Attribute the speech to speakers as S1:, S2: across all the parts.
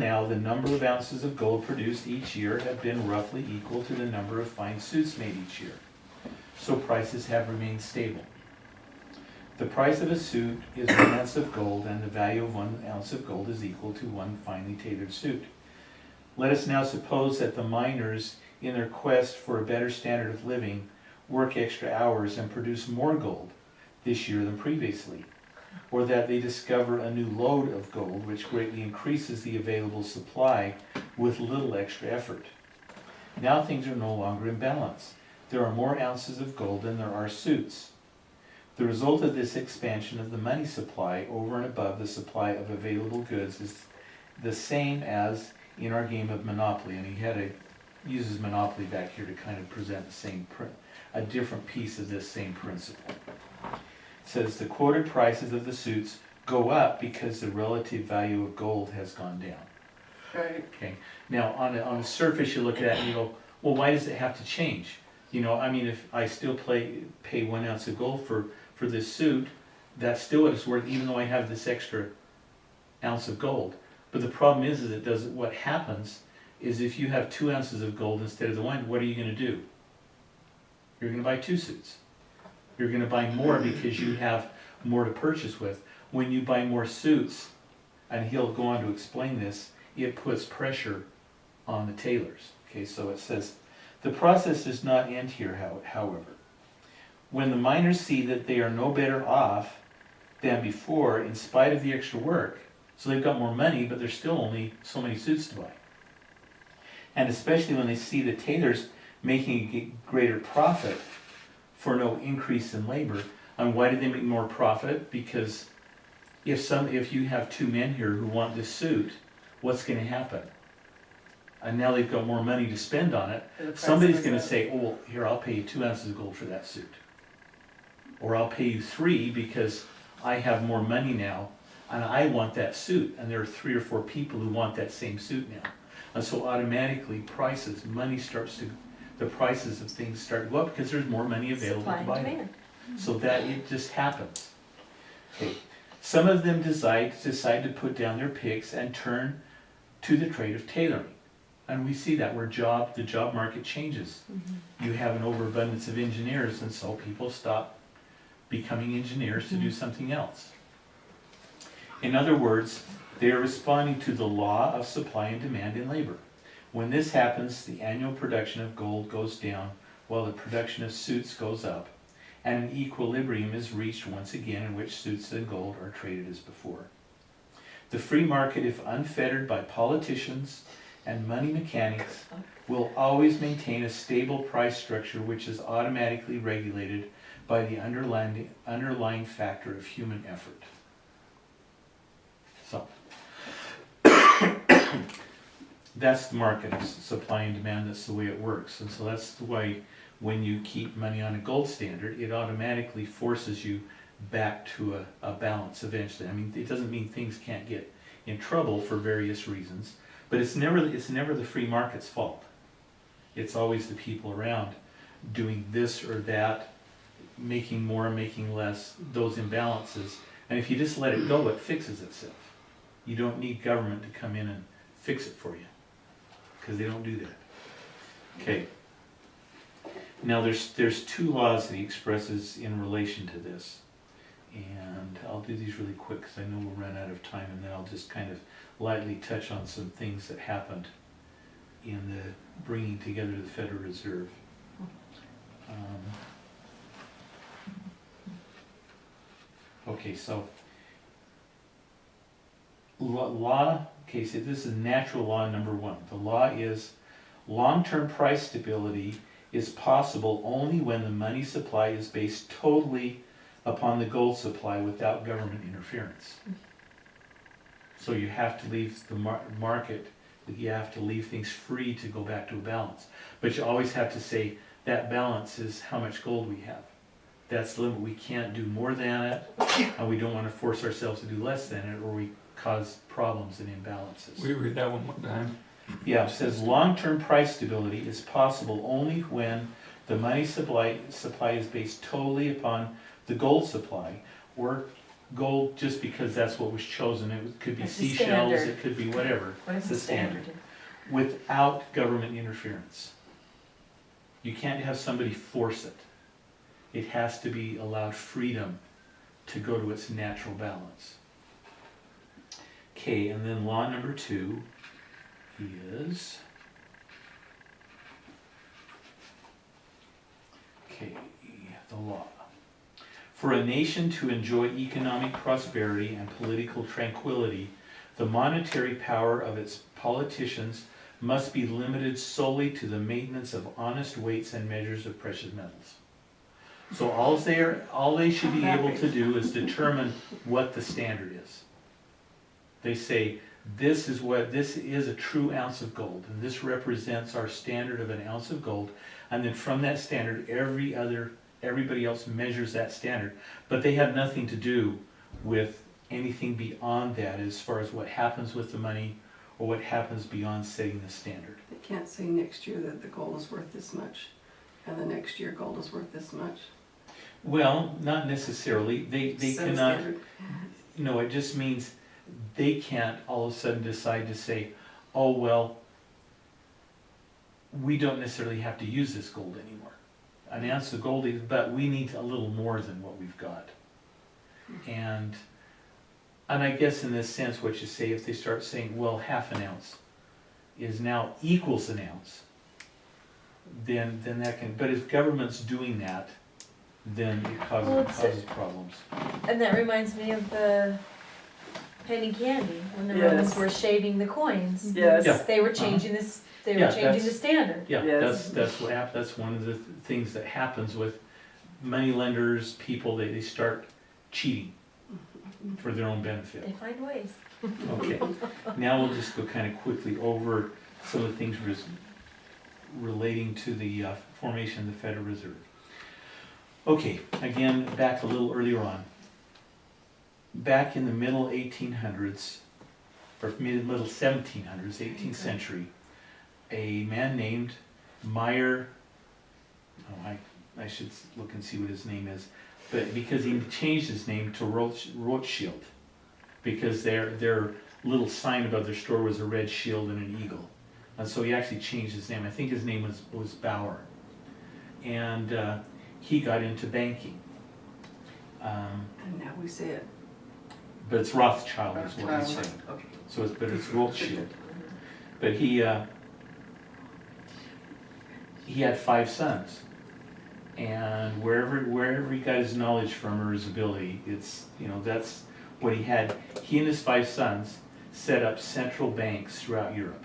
S1: now, the number of ounces of gold produced each year have been roughly equal to the number of fine suits made each year. So prices have remained stable. The price of a suit is 1 ounce of gold, and the value of 1 ounce of gold is equal to one finely tailored suit. Let us now suppose that the miners, in their quest for a better standard of living, work extra hours and produce more gold this year than previously, or that they discover a new lode of gold which greatly increases the available supply with little extra effort. Now things are no longer in balance. There are more ounces of gold than there are suits. The result of this expansion of the money supply over and above the supply of available goods is the same as in our game of Monopoly, and he uses Monopoly back here to kind of present the same a different piece of this same principle. It says the quoted prices of the suits go up because the relative value of gold has gone down.
S2: Right.
S1: Okay. Now on the surface you look at it and you go, well, why does it have to change? You know, I mean, if I still pay 1 ounce of gold for this suit, that's still what it's worth, even though I have this extra ounce of gold. But the problem is it doesn't. What happens is if you have 2 ounces of gold instead of the 1, what are you going to do? You're going to buy 2 suits. You're going to buy more because you have more to purchase with. When you buy more suits, and he'll go on to explain this, it puts pressure on the tailors. Okay, so it says, the process does not end here, however. When the miners see that they are no better off than before, in spite of the extra work, so they've got more money, but there's still only so many suits to buy. And especially when they see the tailors making a greater profit for no increase in labor. And why did they make more profit? Because if you have 2 men here who want this suit, what's going to happen? And now they've got more money to spend on it. Somebody's going to say, oh, well, here, I'll pay you 2 ounces of gold for that suit. Or I'll pay you 3 because I have more money now and I want that suit. And there are 3 or 4 people who want that same suit now. And so automatically the prices of things start to go up because there's more money available to buy them. So that it just happens. Okay. Some of them decide to put down their picks and turn to the trade of tailoring. And we see that where the job market changes. Mm-hmm. You have an overabundance of engineers, and so people stop becoming engineers to do something else. In other words, they are responding to the law of supply and demand in labor. When this happens, the annual production of gold goes down while the production of suits goes up, and an equilibrium is reached once again in which suits and gold are traded as before. The free market, if unfettered by politicians and money mechanics, will always maintain a stable price structure which is automatically regulated by the underlying factor of human effort. So, that's the market of supply and demand. That's the way it works. And so that's the way when you keep money on a gold standard, it automatically forces you back to a balance eventually. I mean, it doesn't mean things can't get in trouble for various reasons, but it's never the free market's fault. It's always the people around doing this or that, making more, making less, those imbalances. And if you just let it go, it fixes itself. You don't need government to come in and fix it for you, because they don't do that. Okay. Now there's 2 laws that he expresses in relation to this. And I'll do these really quick because I know we'll run out of time, and then I'll just kind of lightly touch on some things that happened in the bringing together the Federal Reserve. Okay, so law, okay, so this is natural law number 1. The law is long-term price stability is possible only when the money supply is based totally upon the gold supply without government interference. So you have to leave the market, you have to leave things free to go back to a balance. But you always have to say that balance is how much gold we have. That's the limit. We can't do more than it, and we don't want to force ourselves to do less than it, or we cause problems and imbalances.
S3: Will you read that one more time?
S1: Yeah, it says long-term price stability is possible only when the money supply is based totally upon the gold supply, or gold just because that's what was chosen. It could be
S2: It's the
S1: seashells,
S2: standard.
S1: it could be whatever.
S2: What is
S1: It's
S2: the standard?
S1: Without government interference. You can't have somebody force it. It has to be allowed freedom to go to its natural balance. Okay, and then law number 2 is, okay, the law. For a nation to enjoy economic prosperity and political tranquility, the monetary power of its politicians must be limited solely to the maintenance of honest weights and measures of precious metals. So all they should be able to do is determine what the standard is. They say, this is a true ounce of gold, and this represents our standard of an ounce of gold, and then from that standard, everybody else measures that standard, but they have nothing to do with anything beyond that as far as what happens with the money or what happens beyond setting the standard.
S3: They can't say next year that the gold is worth this much, and the next year gold is worth this much.
S1: Well, not necessarily. They
S3: Set a
S1: cannot.
S3: standard.
S1: No, it just means they can't all of a sudden decide to say, oh, well, we don't necessarily have to use this gold anymore. An ounce of gold, but we need a little more than what we've got. And I guess in this sense, what you say, if they start saying, well, half an ounce is now equals an ounce, then that can, but if government's doing that, then it causes problems.
S2: And that reminds me of the penny candy, when the
S4: Yes.
S2: Romans were shaving the coins.
S4: Yes.
S1: Yeah.
S2: They were changing this, they were
S1: Yeah,
S2: changing the
S1: that's-
S2: standard.
S1: Yeah,
S4: Yes.
S1: that's what that's one of the things that happens with money lenders, people, they start cheating for their own benefit.
S2: They find ways.
S1: Okay, now we'll just go kind of quickly over some of the things relating to the formation of the Federal Reserve. Okay, again, back a little earlier on. Back in the middle 1800s, or middle 1700s, 18th century, a man named Meyer, I should look and see what his name is, but because he changed his name to Rothschild, because their little sign above their store was a red shield and an eagle. And so he actually changed his name. I think his name was Bauer. And he got into banking.
S3: And now we say it.
S1: But it's Rothschild is what he's saying.
S3: Okay.
S1: So it's Rothschild. But he had 5 sons. And wherever he got his knowledge from or his ability, that's what he had. He and his 5 sons set up central banks throughout Europe.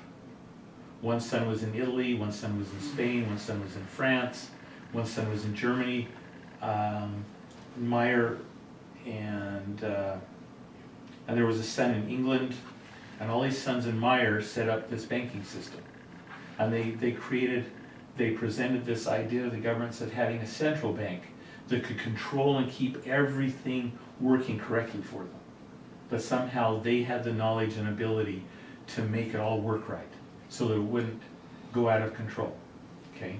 S1: One son was in Italy, one son was in Spain, one son was in France, one son was in Germany. Meyer and there was a son in England, and all these sons in Meyer set up this banking system. And they presented this idea to the governments of having a central bank that could control and keep everything working correctly for them. But somehow they had the knowledge and ability to make it all work right, so that it wouldn't go out of control, okay?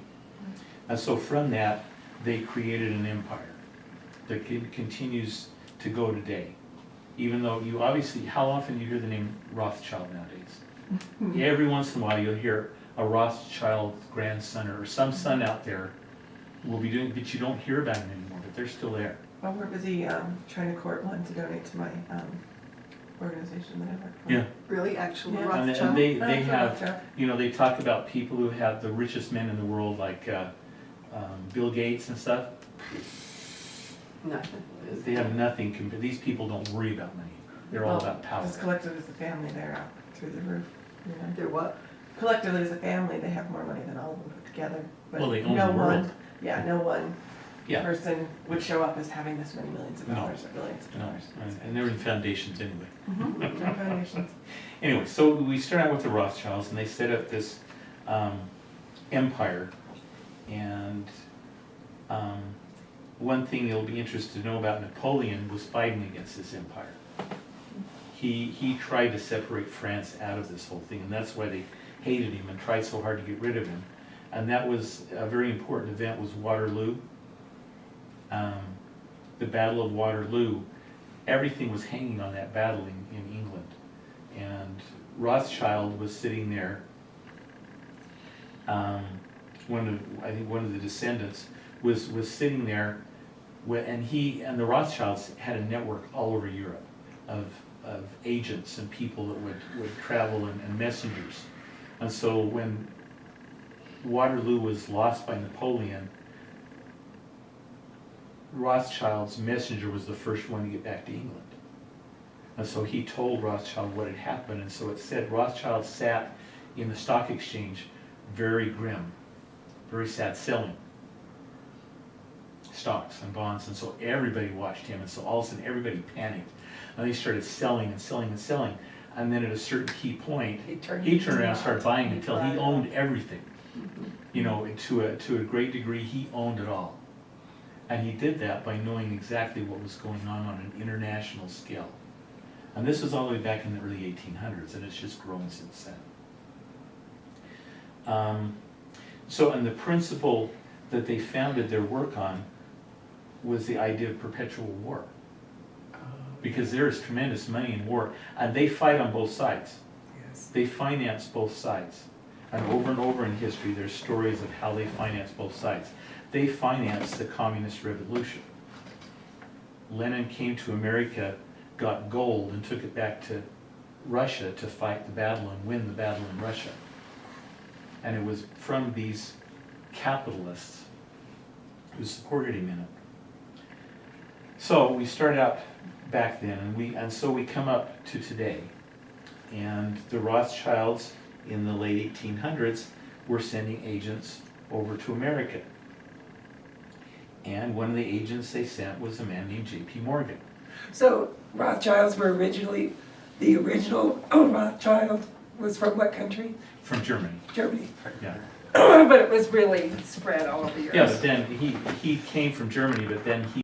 S1: And so from that, they created an empire that continues to go today. Even though you obviously, how often do you hear the name Rothschild nowadays? Every once in a while you'll hear a Rothschild grandson or some son out there will be doing, but you don't hear about them anymore, but they're still there.
S4: Well, we're busy trying to court one to donate to my organization that I work for.
S1: Yeah.
S3: Really, actual
S4: Yeah.
S1: And
S3: Rothschild?
S1: they
S4: Rothschild.
S1: have, they talk about people who have the richest men in the world, like Bill Gates and stuff.
S3: Nothing.
S1: They have nothing, these people don't worry about money. They're all
S4: Well,
S1: about power.
S4: Just collectively as a family, they're out through the roof. You know?
S3: They're what?
S4: Collectively as a family, they have more money than all of them put together. But
S1: Well, they own
S4: no
S1: the world.
S4: one, yeah, no one
S1: Yeah.
S4: person would show up as having this many millions of
S1: No.
S4: dollars or billions of
S1: No,
S4: dollars.
S1: and they're in foundations anyway.
S4: No foundations.
S1: Anyway, so we start out with the Rothschilds, and they set up this empire. And one thing you'll be interested to know about Napoleon was fighting against this empire. He tried to separate France out of this whole thing, and that's why they hated him and tried so hard to get rid of him. And that was a very important event, was Waterloo. The Battle of Waterloo everything was hanging on that battle in England. And Rothschild was sitting there, I think one of the descendants was sitting there, and the Rothschilds had a network all over Europe of agents and people that would travel and messengers. And so when Waterloo was lost by Napoleon, Rothschild's messenger was the first one to get back to England. And so he told Rothschild what had happened, and so it said Rothschild sat in the stock exchange very grim, very sad, selling stocks and bonds, and so everybody watched him, and so all of a sudden everybody panicked, and they started selling and selling and selling, and then at a certain key point, he turned around and started buying until he owned everything. You know, to a great degree, he owned it all. And he did that by knowing exactly what was going on an international scale. And this was all the way back in the early 1800s, and it's just grown since then. And the principle that they founded their work on was the idea of perpetual war. Because there is tremendous money in war, and they fight on both sides.
S5: Yes.
S1: They finance both sides. And over in history, there's stories of how they finance both sides. They financed the communist revolution. Lenin came to America, got gold, and took it back to Russia to fight the battle and win the battle in Russia. And it was from these capitalists who supported him in it. So we started out back then, and so we come up to today. And the Rothschilds in the late 1800s were sending agents over to America. And one of the agents they sent was a man named J.P. Morgan.
S5: So Rothschilds were originally, the original Rothschild was from what country?
S1: From Germany.
S5: Germany.
S1: Yeah.
S5: But it was really spread all over Europe.
S1: Yeah, but then he came from Germany, but then he